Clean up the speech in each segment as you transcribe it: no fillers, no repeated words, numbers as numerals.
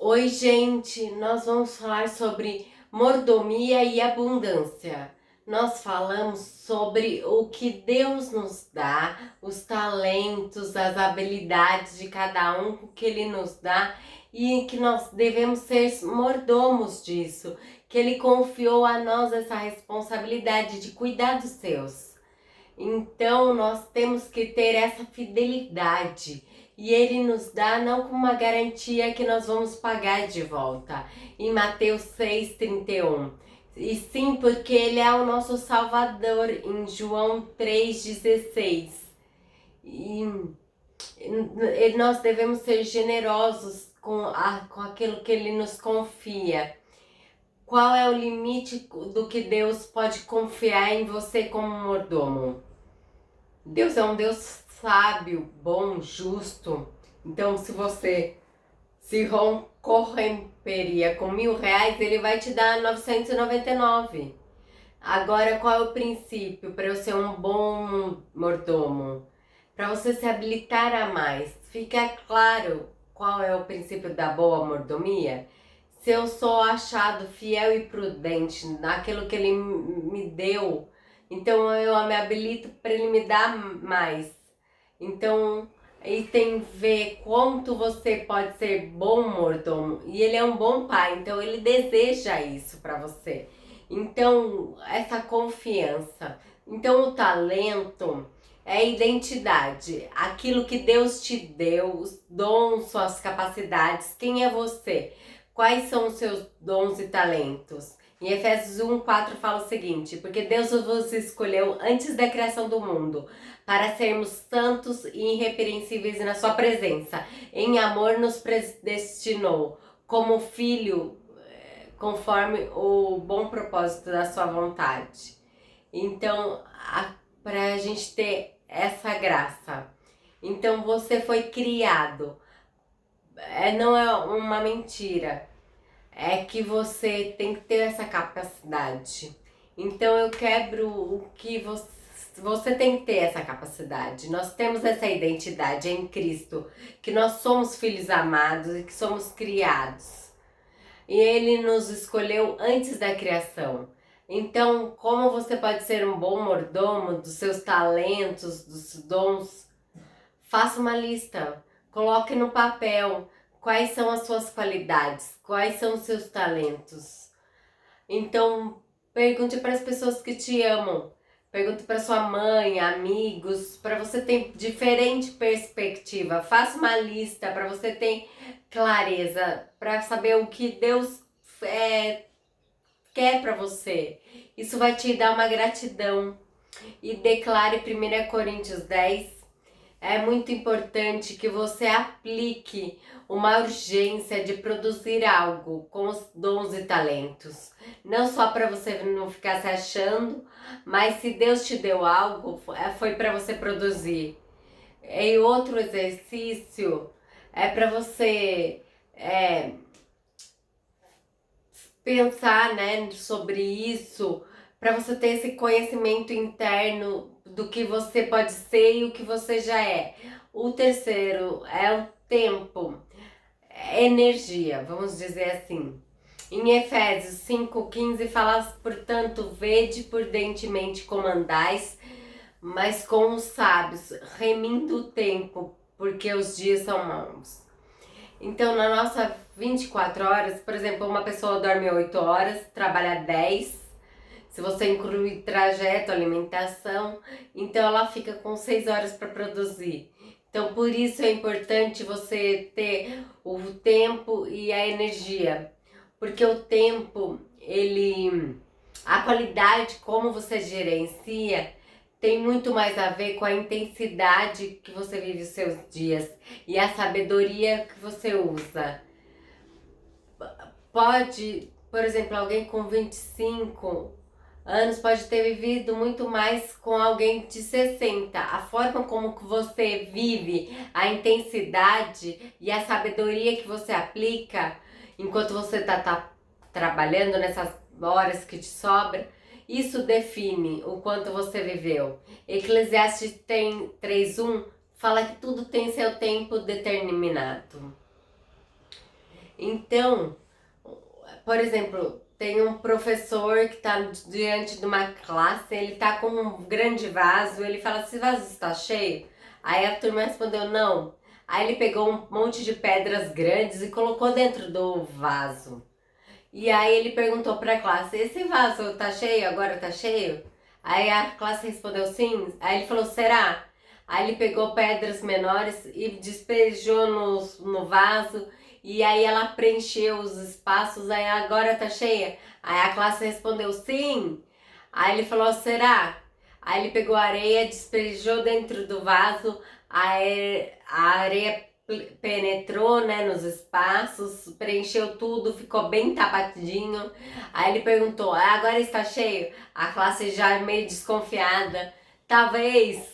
Oi, gente, nós vamos falar sobre mordomia e abundância. Nós falamos sobre o que Deus nos dá, os talentos, as habilidades de cada um que Ele nos dá e que nós devemos ser mordomos disso, que Ele confiou a nós essa responsabilidade de cuidar dos seus. Então nós temos que ter essa fidelidade e Ele nos dá não com uma garantia que nós vamos pagar de volta, em Mateus 6,31, e sim porque Ele é o nosso Salvador, em João 3,16. E nós devemos ser generosos com aquilo que Ele nos confia. Qual é o limite do que Deus pode confiar em você como mordomo? Deus é um Deus sábio, bom, justo. Então, se você se corromperia com R$ 1.000, ele vai te dar 999. Agora, qual é o princípio para eu ser um bom mordomo? Para você se habilitar a mais. Fica claro qual é o princípio da boa mordomia? Se eu sou achado fiel e prudente naquilo que ele me deu, então eu me habilito para ele me dar mais. Então, aí tem que ver quanto você pode ser bom mordomo. E ele é um bom pai, então ele deseja isso para você. Então, essa confiança. Então, o talento é a identidade, aquilo que Deus te deu, os dons, suas capacidades. Quem é você? Quais são os seus dons e talentos? Em Efésios 1,4 fala o seguinte: porque Deus vos escolheu antes da criação do mundo, para sermos santos e irrepreensíveis na sua presença. Em amor nos predestinou, como filho, conforme o bom propósito da sua vontade. Então, para a gente ter essa graça. Então, você foi criado. Não é uma mentira. É que você tem que ter essa capacidade. Então eu quebro o que você tem que ter essa capacidade. Nós temos essa identidade em Cristo, que nós somos filhos amados e que somos criados. E Ele nos escolheu antes da criação. Então, como você pode ser um bom mordomo dos seus talentos, dos dons? Faça uma lista, coloque no papel quais são as suas qualidades, quais são os seus talentos. Então, pergunte para as pessoas que te amam, pergunte para sua mãe, amigos, para você ter diferente perspectiva. Faça uma lista para você ter clareza, para saber o que Deus quer para você. Isso vai te dar uma gratidão. E declare 1 Coríntios 10. É muito importante que você aplique uma urgência de produzir algo com os dons e talentos. Não só para você não ficar se achando, mas se Deus te deu algo, foi para você produzir. E outro exercício é para você pensar, né, sobre isso, para você ter esse conhecimento interno do que você pode ser e o que você já é. O terceiro é o tempo, energia, vamos dizer assim. Em Efésios 5,15 fala: portanto, vede prudentemente como andais, mas com os sábios, remindo o tempo, porque os dias são maus. Então, na nossa 24 horas, por exemplo, uma pessoa dorme 8 horas, trabalha 10. Se você incluir trajeto, alimentação, então ela fica com 6 horas para produzir. Então, por isso é importante você ter o tempo e a energia. Porque o tempo, a qualidade como você gerencia, tem muito mais a ver com a intensidade que você vive os seus dias e a sabedoria que você usa. Pode, por exemplo, alguém com 25 anos pode ter vivido muito mais com alguém de 60. A forma como que você vive, a intensidade e a sabedoria que você aplica enquanto você tá trabalhando nessas horas que te sobra, isso define o quanto você viveu. Eclesiastes 3:1 fala que tudo tem seu tempo determinado. Então, por exemplo, tem um professor que está diante de uma classe, ele está com um grande vaso, ele fala, esse vaso está cheio? Aí a turma respondeu, não. Aí ele pegou um monte de pedras grandes e colocou dentro do vaso. E aí ele perguntou para a classe, esse vaso tá cheio, agora tá cheio? Aí a classe respondeu sim. Aí ele falou, será? Aí ele pegou pedras menores e despejou no vaso. E aí ela preencheu os espaços, aí agora tá cheia? Aí a classe respondeu sim. Aí ele falou, será? Aí ele pegou a areia, despejou dentro do vaso, a areia penetrou, né, nos espaços, preencheu tudo, ficou bem tapadinho. Aí ele perguntou, agora está cheio? A classe já meio desconfiada, talvez.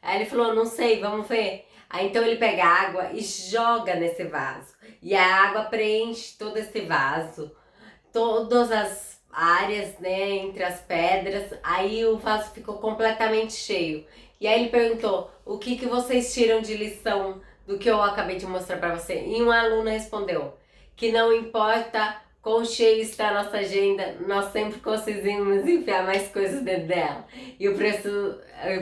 Aí ele falou, não sei, vamos ver. Aí então ele pega a água e joga nesse vaso. E a água preenche todo esse vaso, todas as áreas, né, entre as pedras. Aí o vaso ficou completamente cheio. E aí ele perguntou, o que vocês tiram de lição do que eu acabei de mostrar para você? E uma aluna respondeu que não importa quão cheio está a nossa agenda, nós sempre conseguimos enfiar mais coisas dentro dela. E o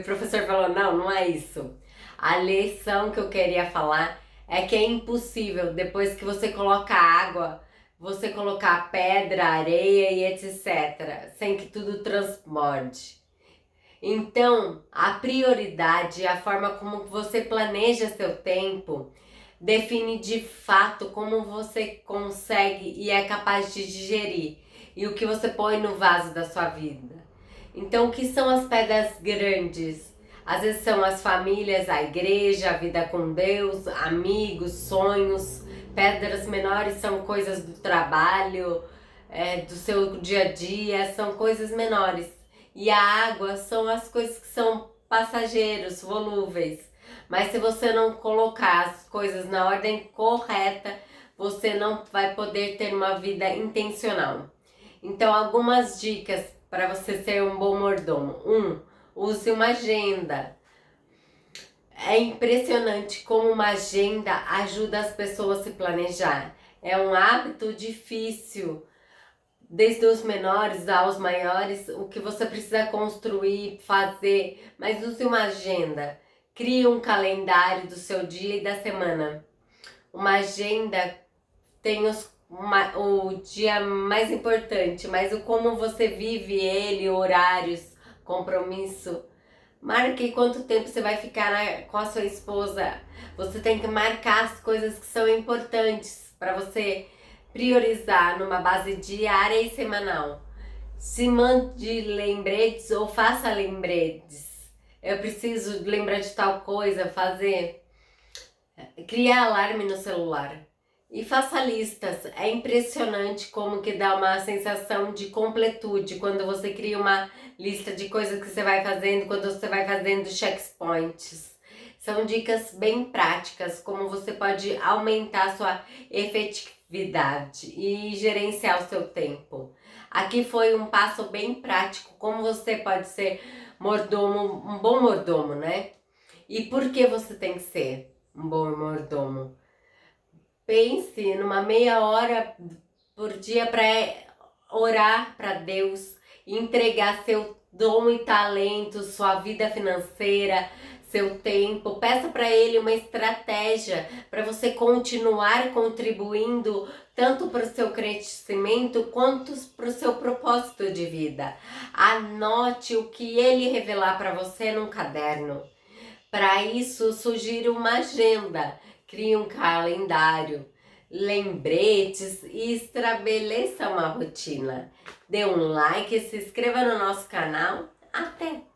professor falou, não é isso. A lição que eu queria falar é que é impossível, depois que você coloca água, você colocar pedra, areia e etc., sem que tudo transborde. Então, a prioridade, a forma como você planeja seu tempo, define de fato como você consegue e é capaz de digerir e o que você põe no vaso da sua vida. Então, o que são as pedras grandes? Às vezes são as famílias, a igreja, a vida com Deus, amigos, sonhos. Pedras menores são coisas do trabalho, do seu dia a dia, são coisas menores. E a água são as coisas que são passageiros, volúveis. Mas se você não colocar as coisas na ordem correta, você não vai poder ter uma vida intencional. Então, algumas dicas para você ser um bom mordomo. Use uma agenda. É impressionante como uma agenda ajuda as pessoas a se planejar. É um hábito difícil, desde os menores aos maiores, o que você precisa construir, fazer, mas use uma agenda. Crie um calendário do seu dia e da semana. Uma agenda tem o dia mais importante, mas o como você vive ele, horários, compromisso. Marque quanto tempo você vai ficar com a sua esposa. Você tem que marcar as coisas que são importantes para você priorizar numa base diária e semanal. Se mande lembretes ou faça lembretes. Eu preciso lembrar de tal coisa, fazer. Criar alarme no celular. E faça listas. É impressionante como que dá uma sensação de completude quando você cria uma lista de coisas que você vai fazendo, quando você vai fazendo checkpoints. São dicas bem práticas, como você pode aumentar a sua efetividade e gerenciar o seu tempo. Aqui foi um passo bem prático, como você pode ser mordomo, um bom mordomo, né? E por que você tem que ser um bom mordomo? Pense numa meia hora por dia para orar para Deus, entregar seu dom e talento, sua vida financeira, seu tempo. Peça para Ele uma estratégia para você continuar contribuindo tanto para o seu crescimento quanto para o seu propósito de vida. Anote o que Ele revelar para você num caderno. Para isso, sugiro uma agenda. Crie um calendário, lembretes e estabeleça uma rotina. Dê um like e se inscreva no nosso canal. Até!